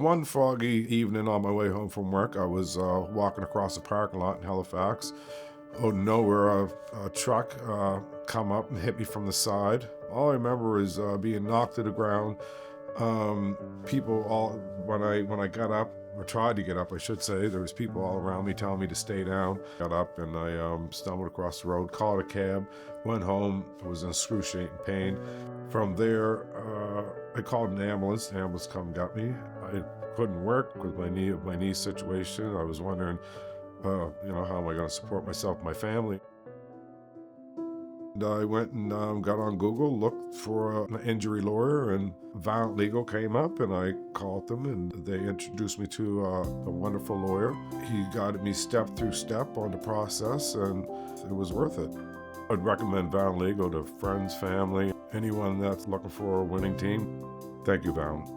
One foggy evening on my way home from work, I was walking across the parking lot in Halifax. Out of nowhere, a truck come up and hit me from the side. All I remember is being knocked to the ground. People all when I got up, or tried to get up, I should say, there was people all around me telling me to stay down. Got up and I stumbled across the road, called a cab, went home. I was in excruciating pain. From there, I called an ambulance. The ambulance come and got me. I couldn't work with my knee situation. I was wondering, how am I going to support myself and my family? And I went and got on Google, looked for an injury lawyer, and Valent Legal came up, and I called them, and they introduced me to a wonderful lawyer. He guided me step through step on the process, and it was worth it. I'd recommend Valent Legal to friends, family, anyone that's looking for a winning team. Thank you, Valent.